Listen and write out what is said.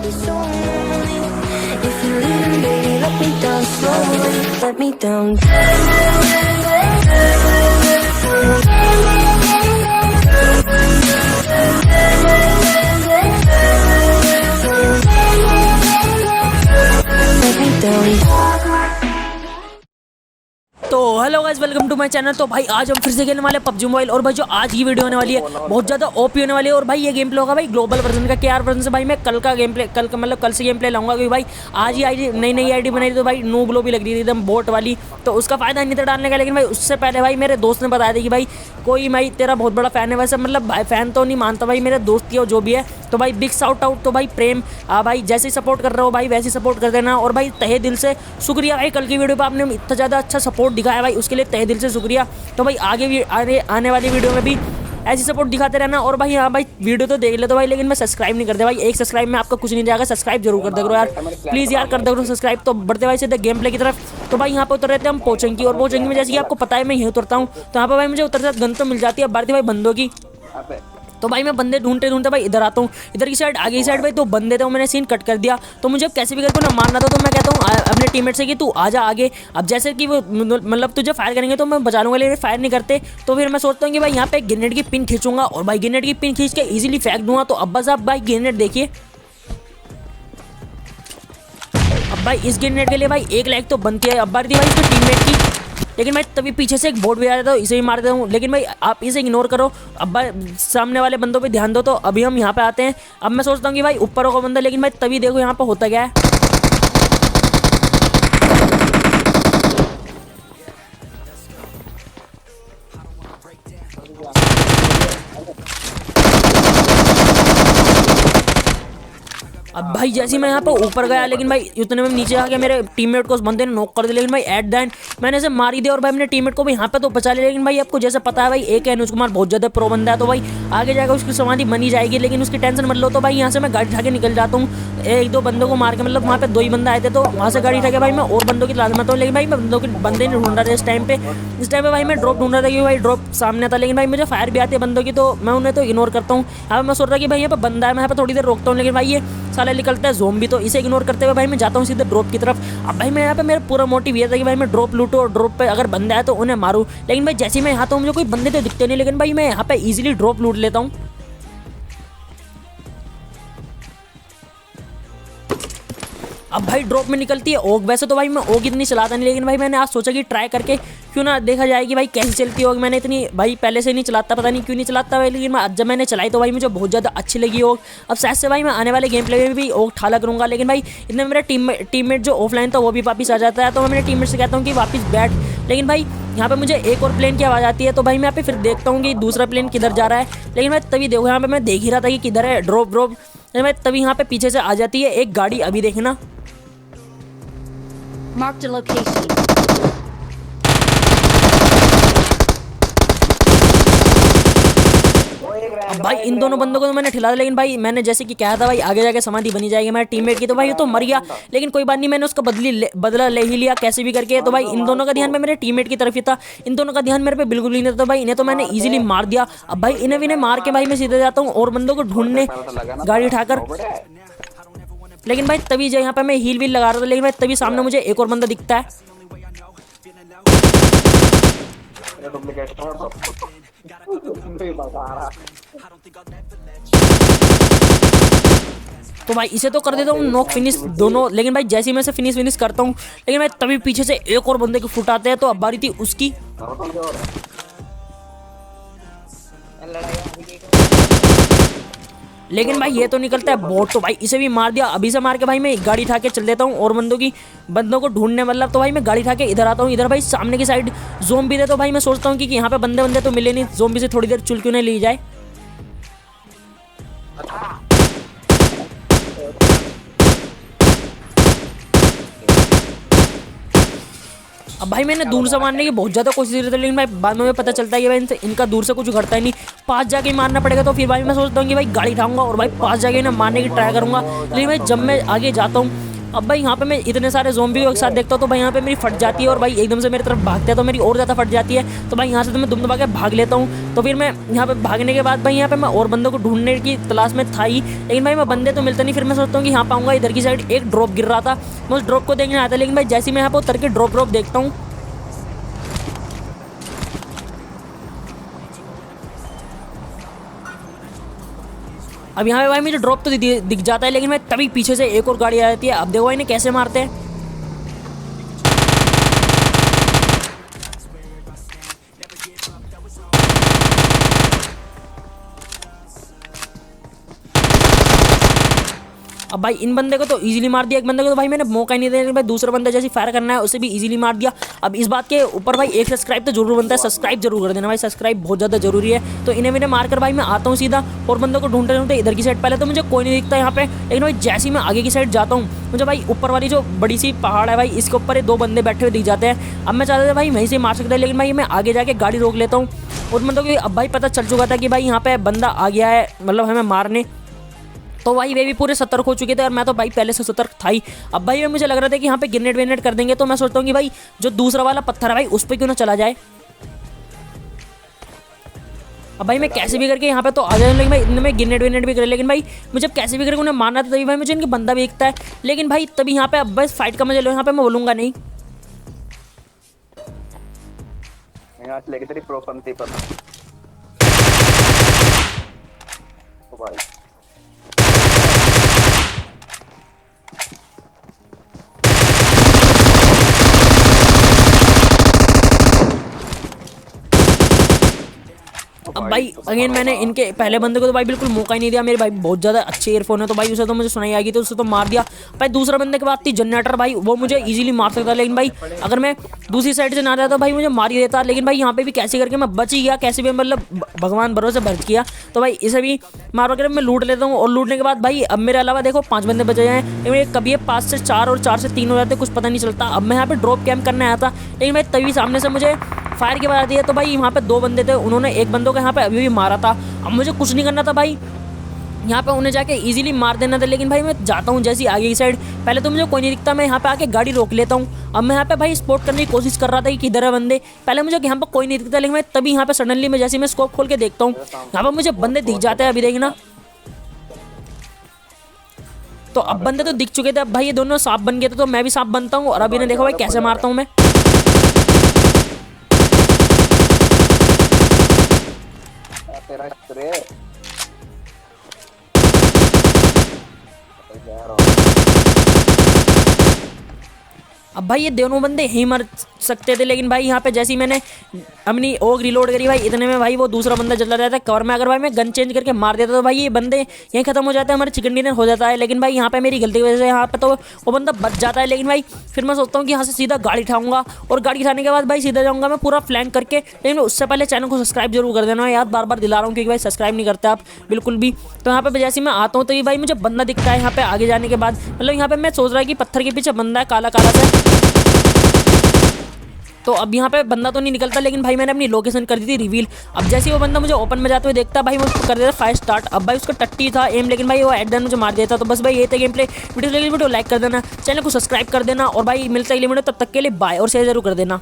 If you leave, baby, let me down slowly. Let me down. Let me down. तो hello guys, welcome to my channel. तो भाई आज हम फिर से खेलने वाले पबजी मोबाइल। और भाई जो आज की वीडियो होने वाली है बहुत ज़्यादा ओपी होने वाली है। और भाई ये गेम प्ले होगा भाई ग्लोबल वर्जन का। केआर वर्जन से भाई मैं कल का गेम प्ले कल से गेम प्ले लाऊंगा, क्योंकि भाई आज ही आई नई आईडी बनाई थी तो भाई नूब लो भी लग रही थी एकदम बोट वाली, तो उसका फायदा नहीं था डालने का। लेकिन भाई उससे पहले भाई मेरे दोस्त ने बताया था कि भाई कोई भाई तेरा बहुत बड़ा फ़ैन है, वैसे मतलब भाई फ़ैन तो नहीं मानता भाई, मेरे दोस्त ही हो जो भी है। तो भाई बिग शाउट आउट तो भाई प्रेम, भाई जैसे ही सपोर्ट कर रहे हो भाई वैसे ही सपोर्ट कर देना। और भाई तहे दिल से शुक्रिया भाई, कल की वीडियो पर आपने इतना ज़्यादा अच्छा सपोर्ट दिखाया भाई, उसके लिए तहे दिल से शुक्रिया। तो भाई आने वाली वीडियो में भी ऐसी सपोर्ट दिखाते रहना। और भाई हाँ भाई वीडियो तो देख ले तो भाई, लेकिन मैं सब्सक्राइब नहीं करते भाई। एक सब्सक्राइब में आपका कुछ नहीं जाएगा, सब्सक्राइब जरूर कर दे करो यार, प्लीज़ यार कर दे करो सब्सक्राइब। तो बढ़ते भाई सीधे गेम प्ले की तरफ। तो भाई यहाँ पे उतर रहते हैं हम पोचंकी, और पोचंकी में जैसे कि आपको पता है मैं यहीं उतरता हूँ, तो यहाँ पर भाई मुझे उतरते गन तो मिल जाती है भारतीय भाई बंदों की। तो भाई मैं बंदे ढूंढते भाई इधर आता हूँ, इधर की साइड आगे की साइड भाई तो बंदे थे, मैंने सीन कट कर दिया। तो मुझे अब कैसे भी करके ना मारना था, तो मैं कहता हूँ अपने टीममेट से कि तू आजा आगे। अब जैसे कि वो मतलब तुझे फायर करेंगे तो मैं बचा लूँगा, लेकिन फायर नहीं करते। तो फिर मैं सोचता हूँ कि भाई यहाँ पे ग्रेनेड की पिन खींचूंगा, और भाई ग्रेनेड की पिन खींच के ईजिली फेंक दूंगा। तो अब बस आप भाई ग्रेनेड देखिए, अब भाई इस ग्रेनेड के लिए भाई 1 लाइक तो बनती है। अब बारी थी भाई इसके टीममेट की, लेकिन भाई तभी पीछे से एक बोट भी आ जाता है, तो इसे ही मार देता हूँ। लेकिन भाई आप इसे इग्नोर करो, अब भाई सामने वाले बंदों पे ध्यान दो। तो अभी हम यहाँ पे आते हैं। अब मैं सोचता हूँ कि भाई ऊपर होगा बंदा, लेकिन भाई तभी देखो यहाँ पे होता क्या है। अब भाई जैसे ही मैं यहाँ पर ऊपर गया, लेकिन भाई उतने में नीचे आके मेरे टीममेट को उस बंदे ने नॉक कर दिया। लेकिन भाई एट द एंड मैंने इसे मार ही दिया, और भाई अपने टीममेट को भी यहाँ पे तो बचा लिया। लेकिन भाई आपको जैसे पता है भाई एक अनुज कुमार बहुत ज़्यादा प्रो बंदा है, तो भाई आगे जाकर उसकी समाधि बनी जाएगी, लेकिन उसकी टेंशन मत लो। तो भाई यहाँ से मैं गाड़ी उठा के निकल जाता हूँ, 1-2 बंदों को मार के, मतलब वहाँ पे 2 ही बंदा आए थे, तो वहाँ से गाड़ी उठा के भाई मैं और बंदों की तलाश में था। लेकिन भाई मैं बंदे नहीं ढूंढ रहा था इस टाइम पे भाई मैं ड्रॉप ढूंढ रहा था, क्योंकि भाई ड्रॉप सामने था। लेकिन भाई मुझे फायर भी आती है बंदों की, तो मैं उन्हें तो इग्नोर करता हूँ। अब मैं सोच रहा कि भाई यहाँ पे बंदा है, मैं यहाँ पे थोड़ी देर रोकता हूँ, लेकिन भाई ये साला निकलता है ज़ोंबी, तो इसे इग्नोर करते हुए भाई मैं जाता हूँ सीधे ड्रॉप की तरफ। अब भाई मैं यहाँ पे मेरा पूरा मोटिव ये था कि भाई मैं ड्रॉप लूटूँ और ड्रॉप पे अगर बंदा है तो उन्हें मारूँ। लेकिन भाई जैसे ही मैं यहाँ तो मुझे कोई बंदे तो दिखते नहीं, लेकिन भाई मैं यहाँ पे ईजिली ड्रॉप लूट लेता हूँ। अब भाई ड्रॉप में निकलती है ओग। वैसे तो भाई मैं ओग इतनी चलाता नहीं, लेकिन भाई मैंने आज सोचा कि ट्राई करके क्यों ना देखा जाए कि भाई कैसे चलती है ओग। मैंने इतनी भाई पहले से नहीं चलाता, पता नहीं क्यों नहीं चलाता भाई, लेकिन जब मैंने चलाई तो भाई मुझे बहुत ज़्यादा अच्छी लगी ओग। अब शायद से भाई मैं आने वाले गेम प्ले में भी ओग ठाला करूँगा। लेकिन भाई इतने मेरा टीममेट जो ऑफलाइन था वो भी वापस आ जाता है, तो मैं मेरे टीममेट से कहता हूँ कि वापस बैठ। लेकिन भाई यहाँ पे मुझे एक और प्लेन की आवाज़ आती है, तो भाई मैं यहाँ पे फिर देखता हूँ कि दूसरा प्लेन किधर जा रहा है। लेकिन मैं तभी देखो यहाँ पे मैं देख ही रहा था कि किधर है ड्रॉप। मैं तभी यहाँ पे पीछे से आ जाती है एक गाड़ी, अभी देखना। Marked a location. अब भाई इन दोनों बंदों को तो मैंने ठिला दिया, लेकिन भाई मैंने जैसे कि कहा था भाई आगे जाके समाधि बनी जाएगी मेरे टीममेट की, तो भाई ये तो मर गया। लेकिन कोई बात नहीं, मैंने उसका बदला ले ही लिया कैसे भी करके। तो भाई इन दोनों का ध्यान मेरे टीममेट की तरफ ही था, इन दोनों का ध्यान मेरे पे बिल्कुल ही नहीं था। तो भाई इन्हें तो मैंने ईजिली मार दिया। अब भाई इन्हें मार के भाई मैं सीधे जाता हूँ और बंदों को ढूंढने गाड़ी उठाकर। लेकिन भाई तभी जो यहाँ पे मैं हील व्हील लगा रहा था, लेकिन भाई तभी सामने मुझे एक और बंदा दिखता है। तो भाई इसे तो कर देता हूँ नॉक फिनिश दोनों। लेकिन भाई जैसे ही मैं इसे फिनिश करता हूँ, लेकिन भाई तभी पीछे से एक और बंदे को फुट आते हैं। तो अब बारी थी उसकी। लेकिन भाई ये तो निकलता है बोट, तो भाई इसे भी मार दिया। अभी से मार के भाई मैं गाड़ी उठा के चल देता हूँ और बंदों को ढूंढने, मतलब तो भाई मैं गाड़ी उठा के इधर आता हूँ। इधर भाई सामने की साइड ज़ोंबी थे, तो भाई मैं सोचता हूँ कि यहाँ पे बंदे तो मिले नहीं, ज़ोंबी से थोड़ी देर चुल क्यों नहीं ली जाए। अब भाई मैंने दूर से मारने की बहुत ज़्यादा कोशिश की थी, लेकिन भाई बाद में पता चलता है कि भाई इनका दूर से कुछ घटता ही नहीं, पास जाके ही मारना पड़ेगा। तो फिर भाई मैं सोचता हूँ कि भाई गाड़ी उठाऊंगा और भाई पास जाके ना मारने की ट्राई करूँगा। लेकिन भाई जब मैं आगे जाता हूँ अब भाई यहाँ पे मैं इतने सारे ज़ॉम्बी को एक साथ देखता हूँ तो भाई यहाँ पे मेरी फट जाती है और भाई एकदम से मेरी तरफ भागते हैं तो मेरी और ज़्यादा फट जाती है। तो भाई यहाँ से तो मैं दुम दबा के भाग लेता हूँ। तो फिर मैं यहाँ पे भागने के बाद भाई यहाँ पे मैं और बंदों को ढूंढने की तलाश में था ही, लेकिन भाई मैं बंदे तो मिलते नहीं। फिर मैं सोचता हूँ कि यहाँ पे आऊँगा, इधर की साइड एक ड्रॉप गिर रहा था, मैं उस ड्रॉप को देखने आता, लेकिन भाई जैसे मैं यहाँ पे उतर के ड्रॉप देखता हूँ, अब यहाँ पे भाई मुझे ड्रॉप तो दिख जाता है, लेकिन मैं तभी पीछे से एक और गाड़ी आ जाती है। अब देखो भाई इन्हें कैसे मारते हैं। अब भाई इन बंदे को तो इजीली मार दिया, एक बंदे को तो भाई मैंने मौका ही नहीं दिया, भाई दूसरा बंदा जैसे फायर करना है उसे भी इजीली मार दिया। अब इस बात के ऊपर भाई एक सब्सक्राइब तो जरूर बनता है, सब्सक्राइब जरूर कर देना भाई, सब्सक्राइब बहुत ज़्यादा जरूरी है। तो इन्हें मैंने मारकर भाई मैं आता हूँ सीधा और बंदों को ढूंढते ढूंढते इधर की साइड। पहले तो मुझे कोई नहीं दिखता यहाँ पे, लेकिन भाई जैसे ही मैं आगे की साइड जाता हूँ मुझे भाई ऊपर वाली जो बड़ी सी पहाड़ है भाई इसके ऊपर 2 बंदे बैठे हुए दिख जाते हैं। अब मैं चाहता था भाई वहीं से मार सकता है, लेकिन भाई मैं आगे जाके गाड़ी रोक लेता हूँ और बंदों को अब भाई पता चल चुका था कि भाई यहाँ पे बंदा आ गया है, मतलब हमें मारने। तो भाई वे भी पूरे सतर्क हो चुके थे और मैं तो भाई पहले से सतर्क था ही। अब भाई मुझे लग रहा था कि यहाँ पे ग्रेनेड कर देंगे, तो मैं सोचता हूँ कि भाई जो दूसरा वाला पत्थर है भाई उस पर क्यों ना चला जाए। अब भाई मैं कैसे भी करके यहाँ पे तो आ जाए, लेकिन भाई इनमें मैं ग्रेनेड भी करे, लेकिन भाई मुझे कैसे भी करके उन्हें मारना था, तभी भाई मुझे इनके बंदा भी दिखता है। लेकिन भाई तभी यहाँ पे अब बस फाइट का मजा लो, यहाँ पे मैं बोलूँगा नहीं। अब भाई अगेन मैंने इनके पहले बंदे को तो भाई बिल्कुल मौका ही नहीं दिया। मेरे भाई बहुत ज़्यादा अच्छे ईयरफोन है तो भाई उसे तो मुझे सुनाई आ गई, तो उसे तो मार दिया। भाई दूसरा बंदे के बाद थी जनरेटर, भाई वो मुझे इजीली मार सकता, लेकिन भाई अगर मैं दूसरी साइड से ना आता तो भाई मुझे मार ही देता। लेकिन भाई यहाँ पे भी कैसे करके मैं बच ही गया, कैसे भी मतलब भगवान भरोसे बच गया। तो भाई इसे भी मार वगैरह मैं लूट लेता हूँ और लूटने के बाद भाई अब मेरे अलावा देखो 5 बंदे बचे हैं, लेकिन कभी 5 से 4 और 4 से 3 हो जाते, कुछ पता नहीं चलता। अब मैं यहाँ पे ड्रॉप कैंप करने आया था, लेकिन भाई तभी सामने से मुझे फायर की बात आती है। तो भाई वहाँ पे 2 बंदे थे, उन्होंने एक बंदों को यहाँ पे अभी भी मारा था। अब मुझे कुछ नहीं करना था भाई, यहाँ पे उन्हें जाके इजीली मार देना था। लेकिन भाई मैं जाता हूँ जैसी आगे की साइड, पहले तो मुझे कोई नहीं दिखता, मैं यहाँ पे आके गाड़ी रोक लेता हूँ। अब मैं यहाँ पे भाई स्पॉट करने की कोशिश कर रहा था कि किधर है बंदे, पहले मुझे यहाँ पे कोई नहीं दिखता, लेकिन मैं तभी यहाँ पे सडनली मैं जैसे मैं स्कोप खोल के देखता हूँ यहाँ पे मुझे बंदे दिख जाते हैं। अभी देखना, तो अब बंदे तो दिख चुके थे। अब भाई ये दोनों सांप बन गए थे, तो मैं भी सांप बनता हूँ और अब इन्हें देखो भाई कैसे मारता हूँ मैं। अब भाई ये दोनों बंदे ही मर सकते थे, लेकिन भाई यहाँ पे जैसे ही मैंने अपनी ओग रिलोड करी भाई इतने में भाई वो दूसरा बंदा चला जाता है कवर में। अगर भाई मैं गन चेंज करके मार देता तो भाई ये बंदे यहीं खत्म हो जाते हैं, हमारे चिकन डिनर हो जाता है। लेकिन भाई यहाँ पे मेरी गलती की वजह से यहाँ पे तो वो बंदा बच जाता है। लेकिन भाई फिर मैं सोचता हूँ कि यहाँ से सीधा गाड़ी उठाऊंगा और गाड़ी उठाने के बाद भाई सीधा जाऊँगा मैं पूरा फ्लैंक करके। लेकिन उससे पहले चैनल को सब्सक्राइब जरूर कर देना यार, बार बार दिला रहा हूँ क्योंकि भाई सब्सक्राइब नहीं करते आप बिल्कुल भी। तो यहाँ पे जैसे मैं आता हूँ तो ये भाई मुझे बंदा दिखता है यहाँ पे आगे जाने के बाद, मतलब यहाँ पे मैं सोच रहा है कि पत्थर के पीछे बंदा है काला काला सा। तो अब यहाँ पे बंदा तो नहीं निकलता, लेकिन भाई मैंने अपनी लोकेशन कर दी थी रिवील। अब जैसे वो बंदा मुझे ओपन में जाते हुए देखता भाई वो कर देता फायर स्टार्ट। अब भाई उसका टट्टी था एम, लेकिन भाई वो एडन मुझे मार देता। तो बस भाई ये थे गेम प्ले। वीडियो लाइक कर देना, चैनल को सब्सक्राइब कर देना और भाई मिलता है अगली वीडियो, तब तक के लिए बाय और शेयर जरूर कर देना।